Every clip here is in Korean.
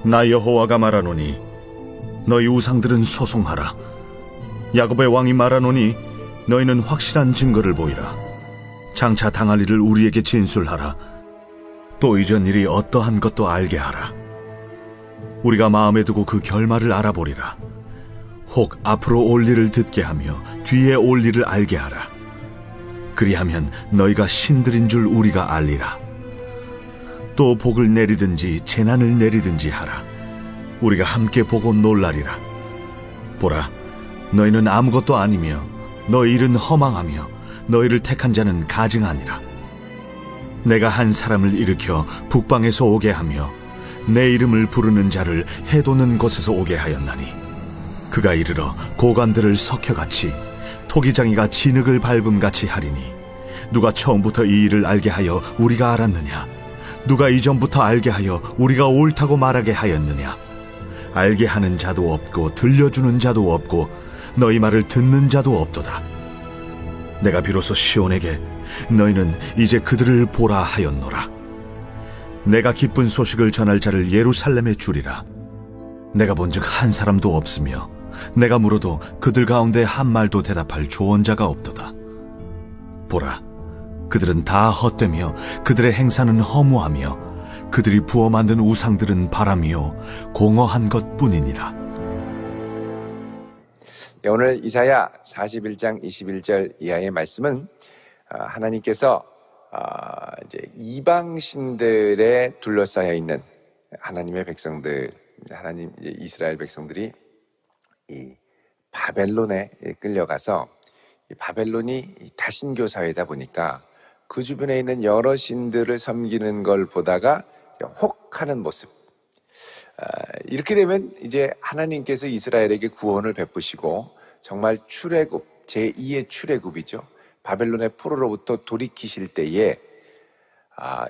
나 여호와가 말하노니 너희 우상들은 소송하라. 야곱의 왕이 말하노니 너희는 확실한 증거를 보이라. 장차 당할 일을 우리에게 진술하라. 또 이전 일이 어떠한 것도 알게 하라. 우리가 마음에 두고 그 결말을 알아보리라. 혹 앞으로 올 일을 듣게 하며 뒤에 올 일을 알게 하라. 그리하면 너희가 신들인 줄 우리가 알리라. 또 복을 내리든지 재난을 내리든지 하라. 우리가 함께 보고 놀라리라. 보라, 너희는 아무것도 아니며 너희 일은 허망하며 너희를 택한 자는 가증하니라. 내가 한 사람을 일으켜 북방에서 오게 하며 내 이름을 부르는 자를 해도는 곳에서 오게 하였나니 그가 이르러 고관들을 석혀같이 토기장이가 진흙을 밟음같이 하리니 누가 처음부터 이 일을 알게 하여 우리가 알았느냐? 누가 이전부터 알게 하여 우리가 옳다고 말하게 하였느냐? 알게 하는 자도 없고 들려주는 자도 없고 너희 말을 듣는 자도 없도다. 내가 비로소 시온에게 너희는 이제 그들을 보라 하였노라. 내가 기쁜 소식을 전할 자를 예루살렘에 주리라. 내가 본즉 한 사람도 없으며 내가 물어도 그들 가운데 한 말도 대답할 조언자가 없도다. 보라, 그들은 다 헛되며 그들의 행사는 허무하며 그들이 부어 만든 우상들은 바람이요 공허한 것뿐이니라. 오늘 이사야 41장 21절 이하의 말씀은 하나님께서 이제 이방신들에 둘러싸여 있는 하나님의 백성들, 하나님 이제 이스라엘 백성들이 이 바벨론에 끌려가서 이 바벨론이 다신교 사회다 보니까 그 주변에 있는 여러 신들을 섬기는 걸 보다가 혹하는 모습. 이렇게 되면 이제 하나님께서 이스라엘에게 구원을 베푸시고 정말 출애굽, 제2의 출애굽이죠. 바벨론의 포로로부터 돌이키실 때에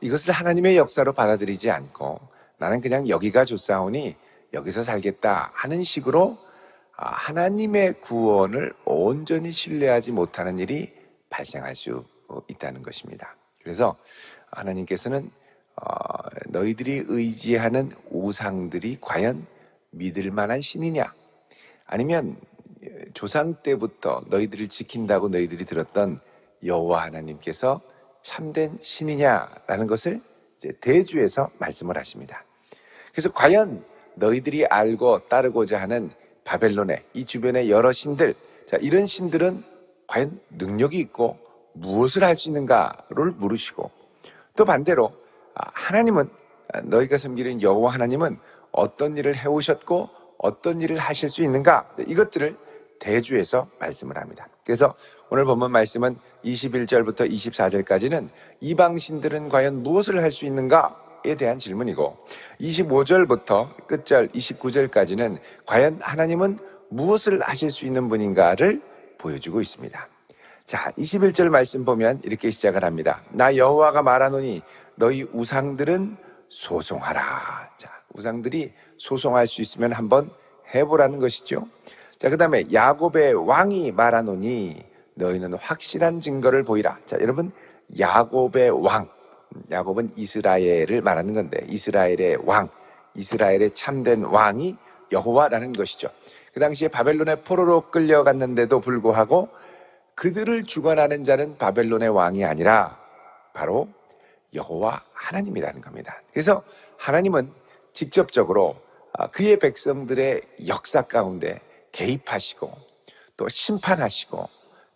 이것을 하나님의 역사로 받아들이지 않고 나는 그냥 여기가 좋사오니 여기서 살겠다 하는 식으로 하나님의 구원을 온전히 신뢰하지 못하는 일이 발생할 수 있다는 것입니다. 그래서 하나님께서는 너희들이 의지하는 우상들이 과연 믿을 만한 신이냐, 아니면 조상 때부터 너희들을 지킨다고 너희들이 들었던 여호와 하나님께서 참된 신이냐라는 것을 이제 대주에서 말씀을 하십니다. 그래서 과연 너희들이 알고 따르고자 하는 바벨론의 이 주변의 여러 신들, 자, 이런 신들은 과연 능력이 있고 무엇을 할 수 있는가를 물으시고, 또 반대로 하나님은, 너희가 섬기는 여호와 하나님은 어떤 일을 해오셨고 어떤 일을 하실 수 있는가, 이것들을 대주에서 말씀을 합니다. 그래서 오늘 본문 말씀은 21절부터 24절까지는 이방신들은 과연 무엇을 할 수 있는가에 대한 질문이고, 25절부터 끝절 29절까지는 과연 하나님은 무엇을 하실 수 있는 분인가를 보여주고 있습니다. 자, 21절 말씀 보면 이렇게 시작을 합니다. 나 여호와가 말하노니 너희 우상들은 소송하라. 자, 우상들이 소송할 수 있으면 한번 해보라는 것이죠. 자, 그 다음에 야곱의 왕이 말하노니 너희는 확실한 증거를 보이라. 자, 여러분, 야곱의 왕, 야곱은 이스라엘을 말하는 건데 이스라엘의 왕, 이스라엘의 참된 왕이 여호와라는 것이죠. 그 당시에 바벨론의 포로로 끌려갔는데도 불구하고 그들을 주관하는 자는 바벨론의 왕이 아니라 바로 여호와 하나님이라는 겁니다. 그래서 하나님은 직접적으로 그의 백성들의 역사 가운데 개입하시고 또 심판하시고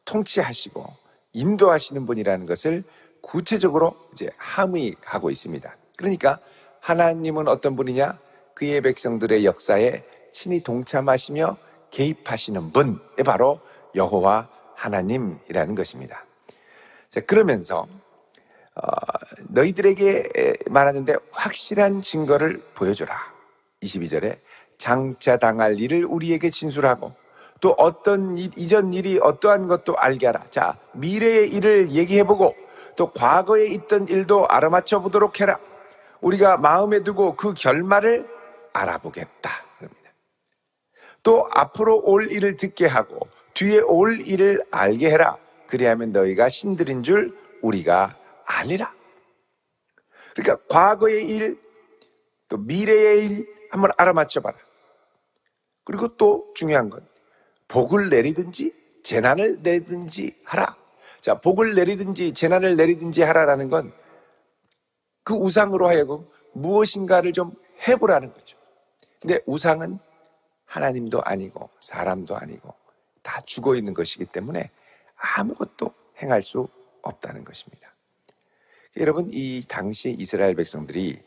통치하시고 인도하시는 분이라는 것을 구체적으로 이제 함의하고 있습니다. 그러니까 하나님은 어떤 분이냐? 그의 백성들의 역사에 친히 동참하시며 개입하시는 분이 바로 여호와 하나님이라는 것입니다. 자, 그러면서 너희들에게 말하는데 확실한 증거를 보여줘라. 22절에 장차 당할 일을 우리에게 진술하고 또 어떤 이전 일이 어떠한 것도 알게 하라. 자, 미래의 일을 얘기해보고 또 과거에 있던 일도 알아맞혀 보도록 해라. 우리가 마음에 두고 그 결말을 알아보겠다. 또 앞으로 올 일을 듣게 하고 뒤에 올 일을 알게 해라. 그리하면 너희가 신들인 줄 우리가 알리라. 그러니까 과거의 일, 또 미래의 일 한번 알아맞혀 봐라. 그리고 또 중요한 건 복을 내리든지 재난을 내리든지 하라. 자, 복을 내리든지 재난을 내리든지 하라라는 건 그 우상으로 하여금 무엇인가를 좀 해보라는 거죠. 근데 우상은 하나님도 아니고 사람도 아니고 다 죽어 있는 것이기 때문에 아무것도 행할 수 없다는 것입니다. 여러분, 이 당시 이스라엘 백성들이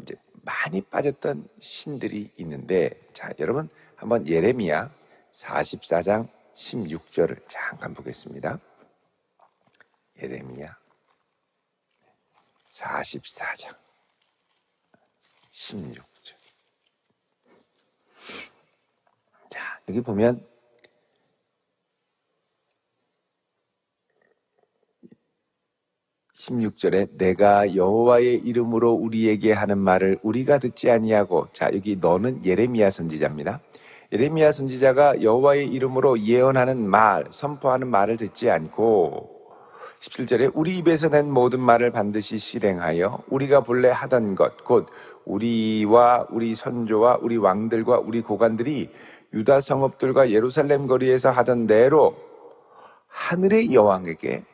이제 많이 빠졌던 신들이 있는데, 자, 여러분 한번 예레미야 44장 16절을 잠깐 보겠습니다. 예레미야 44장 16절. 자, 여기 보면 (16절에) 내가 여호와의 이름으로 우리에게 하는 말을 우리가 듣지 아니하고, 자, 여기 너는 예레미야 선지자입니다. 예레미야 선지자가 여호와의 이름으로 예언하는 말, 선포하는 말을 듣지 않고, 17절에 우리 입에서 낸 모든 말을 반드시 실행하여 우리가 본래 하던 것, 곧 우리와 우리 선조와 우리 왕들과 우리 고관들이 유다 성읍들과 예루살렘 거리에서 하던 대로 하늘의 여왕에게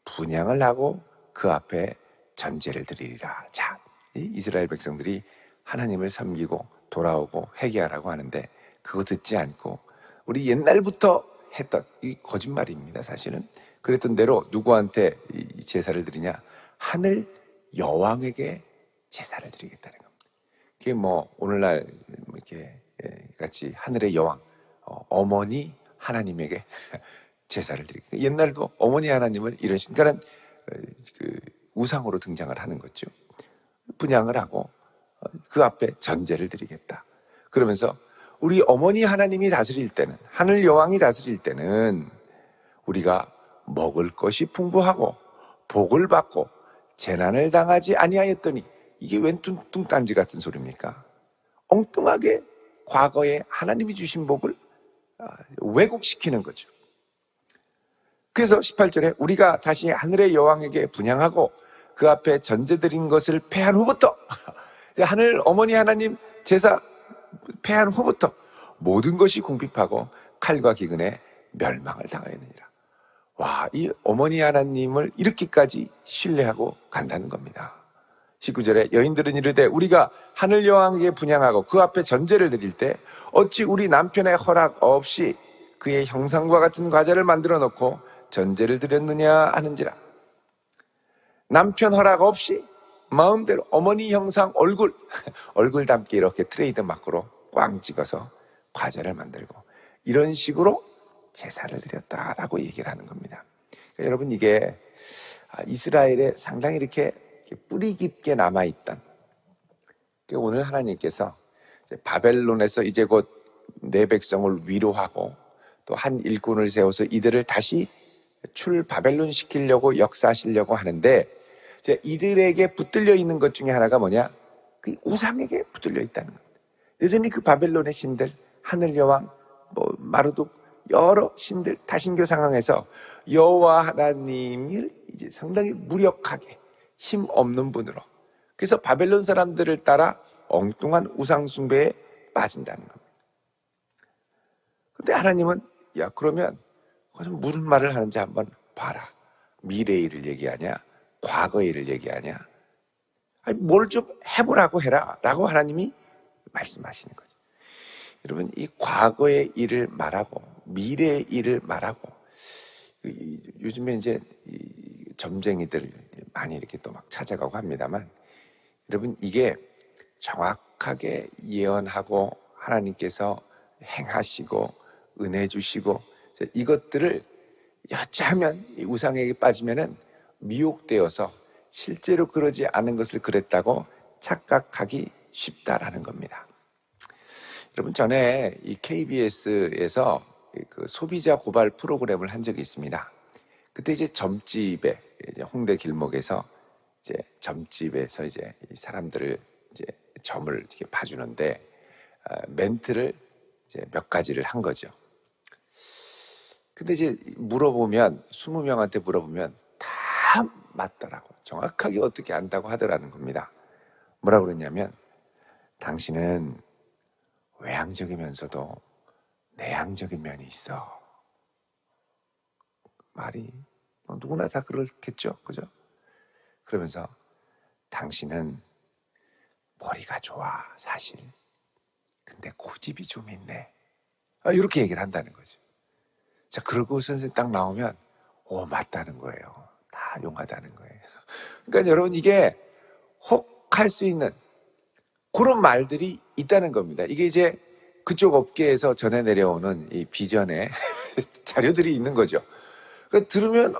분향을 하고 그 앞에 전제를 드리리라. 자, 이 이스라엘 백성들이 하나님을 섬기고 돌아오고 회개하라고 하는데 그거 듣지 않고 우리 옛날부터 했던, 이 거짓말입니다. 사실은 그랬던 대로 누구한테 이 제사를 드리냐? 하늘 여왕에게 제사를 드리겠다는 겁니다. 그게 뭐 오늘날 이렇게 같이 하늘의 여왕, 어머니 하나님에게 제사를 드리겠다. 옛날도 어머니 하나님을 이런 식으로 그 우상으로 등장을 하는 거죠. 분향을 하고 그 앞에 전제를 드리겠다. 그러면서 우리 어머니 하나님이 다스릴 때는, 하늘 여왕이 다스릴 때는 우리가 먹을 것이 풍부하고 복을 받고 재난을 당하지 아니하였더니, 이게 웬 뚱딴지 같은 소리입니까? 엉뚱하게 과거에 하나님이 주신 복을 왜곡시키는 거죠. 그래서 18절에 우리가 다시 하늘의 여왕에게 분향하고 그 앞에 전제드린 것을 패한 후부터 하늘 어머니 하나님 제사 패한 후부터 모든 것이 궁핍하고 칼과 기근에 멸망을 당하였느니라. 와, 이 어머니 하나님을 이렇게까지 신뢰하고 간다는 겁니다. 19절에 여인들은 이르되 우리가 하늘 여왕에게 분향하고 그 앞에 전제를 드릴 때 어찌 우리 남편의 허락 없이 그의 형상과 같은 과자를 만들어 놓고 전제를 드렸느냐 하는지라. 남편 허락 없이 마음대로 어머니 형상 얼굴 담게 이렇게 트레이드 마크로 꽝 찍어서 과자를 만들고 이런 식으로 제사를 드렸다라고 얘기를 하는 겁니다. 그러니까 여러분, 이게 이스라엘에 상당히 이렇게 뿌리 깊게 남아있던, 오늘 하나님께서 바벨론에서 이제 곧 내 백성을 위로하고 또 한 일꾼을 세워서 이들을 다시 바벨론 시키려고 역사하시려고 하는데, 이제 이들에게 붙들려 있는 것 중에 하나가 뭐냐? 그 우상에게 붙들려 있다는 겁니다. 여전히 그 바벨론의 신들, 하늘 여왕, 마르둑, 여러 신들, 다신교 상황에서 여호와 하나님을 이제 상당히 무력하게 힘 없는 분으로, 그래서 바벨론 사람들을 따라 엉뚱한 우상 숭배에 빠진다는 겁니다. 근데 하나님은 그러면 무슨 말을 하는지 한번 봐라. 미래의 일을 얘기하냐? 과거의 일을 얘기하냐? 뭘 좀 해보라고 해라 라고 하나님이 말씀하시는 거죠. 여러분, 이 과거의 일을 말하고 미래의 일을 말하고, 요즘에 이제 이 점쟁이들 많이 이렇게 또 막 찾아가고 합니다만, 여러분, 이게 정확하게 예언하고 하나님께서 행하시고 은혜 주시고 이것들을 여차하면 우상에게 빠지면은 미혹되어서 실제로 그러지 않은 것을 그랬다고 착각하기 쉽다라는 겁니다. 여러분, 전에 이 KBS에서 그 소비자 고발 프로그램을 한 적이 있습니다. 그때 이제 점집에, 이제 홍대 길목에서 이제 점집에서 이제 이 사람들을 이제 점을 이렇게 봐주는데 멘트를 이제 몇 가지를 한 거죠. 근데 이제 20명한테 물어보면 다 맞더라고. 정확하게 어떻게 안다고 하더라는 겁니다. 뭐라고 그랬냐면, 당신은 외향적이면서도 내향적인 면이 있어. 말이 누구나 다 그렇겠죠, 그죠? 그러면서 당신은 머리가 좋아, 사실. 근데 고집이 좀 있네. 이렇게 얘기를 한다는 거죠. 자, 그러고서 딱 나오면 맞다는 거예요. 다 용하다는 거예요. 그러니까 여러분, 이게 혹할 수 있는 그런 말들이 있다는 겁니다. 이게 이제 그쪽 업계에서 전해 내려오는 이 비전의 자료들이 있는 거죠. 그러니까 들으면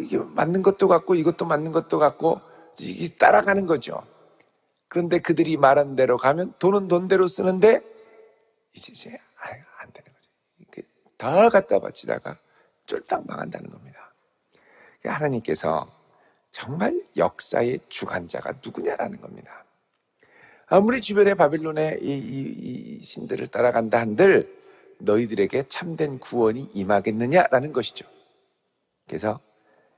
이게 맞는 것도 같고 이것도 맞는 것도 같고 이게 따라가는 거죠. 그런데 그들이 말한 대로 가면 돈은 돈대로 쓰는데 이제 안 되는 거죠. 다 갖다 바치다가 쫄딱 망한다는 겁니다. 하나님께서 정말 역사의 주관자가 누구냐라는 겁니다. 아무리 주변에 바빌론의 이 신들을 따라간다 한들 너희들에게 참된 구원이 임하겠느냐라는 것이죠. 그래서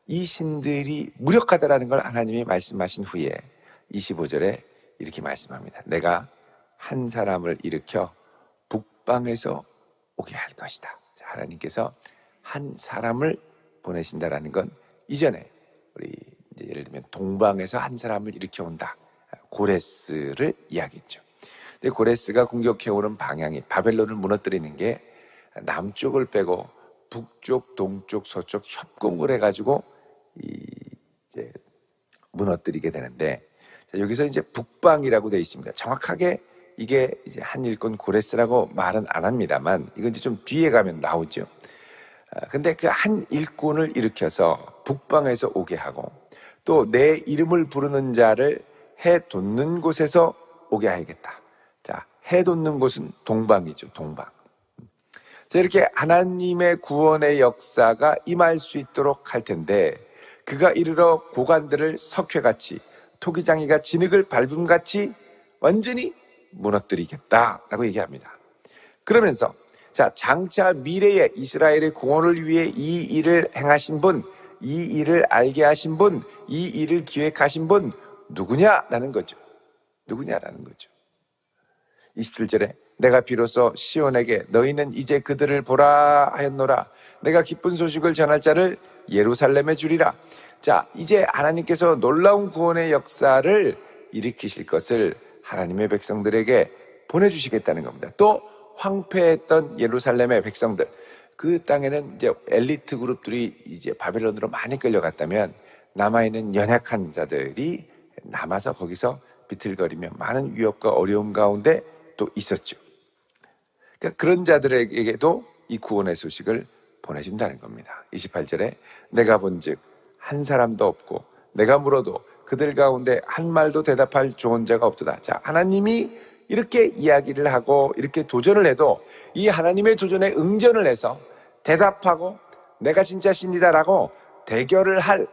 이 신들이 무력하다라는 걸 하나님이 말씀하신 후에 25절에 이렇게 말씀합니다. 내가 한 사람을 일으켜 북방에서 오게 할 것이다. 자, 하나님께서 한 사람을 보내신다라는 건 이전에 우리 이제 예를 들면 동방에서 한 사람을 일으켜 온다. 고레스를 이야기했죠. 근데 고레스가 공격해오는 방향이 바벨론을 무너뜨리는 게 남쪽을 빼고 북쪽, 동쪽, 서쪽 협공을 해가지고 이제 무너뜨리게 되는데, 자, 여기서 이제 북방이라고 되어 있습니다. 정확하게 이게 이제 한 일꾼 고레스라고 말은 안 합니다만 이건 이제 좀 뒤에 가면 나오죠. 근데 그 한 일꾼을 일으켜서 북방에서 오게 하고 또 내 이름을 부르는 자를 해 돋는 곳에서 오게 하겠다. 자, 해 돋는 곳은 동방이죠. 동방. 자, 이렇게 하나님의 구원의 역사가 임할 수 있도록 할 텐데 그가 이르러 고관들을 석회같이 토기장이가 진흙을 밟음같이 완전히 무너뜨리겠다라고 얘기합니다. 그러면서 자, 장차 미래의 이스라엘의 구원을 위해 이 일을 행하신 분, 이 일을 알게 하신 분, 이 일을 기획하신 분 누구냐라는 거죠. 누구냐라는 거죠. 27절에 내가 비로소 시온에게 너희는 이제 그들을 보라 하였노라. 내가 기쁜 소식을 전할 자를 예루살렘에 주리라. 자, 이제 하나님께서 놀라운 구원의 역사를 일으키실 것을 하나님의 백성들에게 보내주시겠다는 겁니다. 또 황폐했던 예루살렘의 백성들, 그 땅에는 이제 엘리트 그룹들이 이제 바벨론으로 많이 끌려갔다면 남아있는 연약한 자들이 남아서 거기서 비틀거리며 많은 위협과 어려움 가운데 또 있었죠. 그러니까 그런 자들에게도 이 구원의 소식을 보내준다는 겁니다. 28절에 내가 본즉 한 사람도 없고 내가 물어도 그들 가운데 한 말도 대답할 좋은 자가 없도다. 자, 하나님이 이렇게 이야기를 하고 이렇게 도전을 해도 이 하나님의 도전에 응전을 해서 대답하고 내가 진짜 신이다라고 대결을 할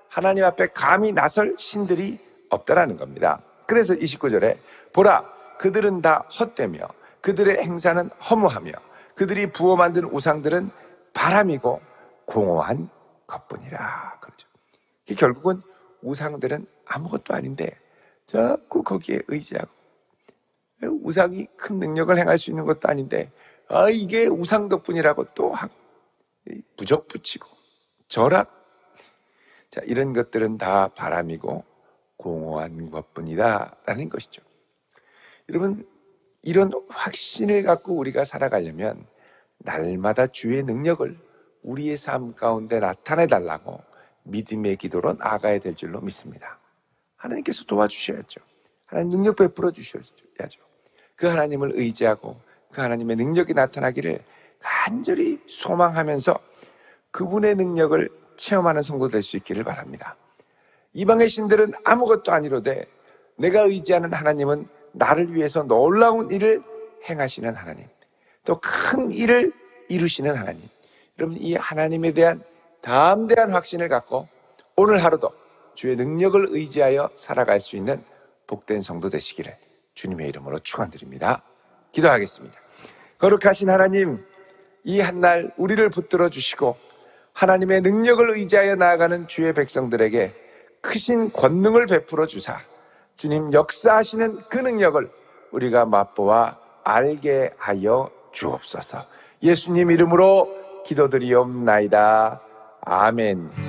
하나님 앞에 감히 나설 신들이 없다라는 겁니다. 그래서 29절에 보라 그들은 다 헛되며 그들의 행사는 허무하며 그들이 부어 만든 우상들은 바람이고 공허한 것뿐이라. 그렇죠. 결국은 우상들은 아무것도 아닌데 자꾸 거기에 의지하고 우상이 큰 능력을 행할 수 있는 것도 아닌데 이게 우상 덕분이라고 또 부적 붙이고 절약. 자, 이런 것들은 다 바람이고 공허한 것뿐이다 라는 것이죠. 여러분, 이런 확신을 갖고 우리가 살아가려면 날마다 주의 능력을 우리의 삶 가운데 나타내 달라고 믿음의 기도로 나아가야 될 줄로 믿습니다. 하나님께서 도와주셔야죠. 하나님 능력 베풀어 주셔야죠. 그 하나님을 의지하고 그 하나님의 능력이 나타나기를 간절히 소망하면서 그분의 능력을 체험하는 성도 될 수 있기를 바랍니다. 이방의 신들은 아무것도 아니로되 내가 의지하는 하나님은 나를 위해서 놀라운 일을 행하시는 하나님, 또 큰 일을 이루시는 하나님. 여러분, 이 하나님에 대한 담대한 확신을 갖고 오늘 하루도 주의 능력을 의지하여 살아갈 수 있는 복된 성도 되시기를 주님의 이름으로 축원드립니다. 기도하겠습니다. 거룩하신 하나님, 이 한날 우리를 붙들어 주시고 하나님의 능력을 의지하여 나아가는 주의 백성들에게 크신 권능을 베풀어 주사 주님 역사하시는 그 능력을 우리가 맛보아 알게 하여 주옵소서. 예수님 이름으로 기도드리옵나이다. 아멘.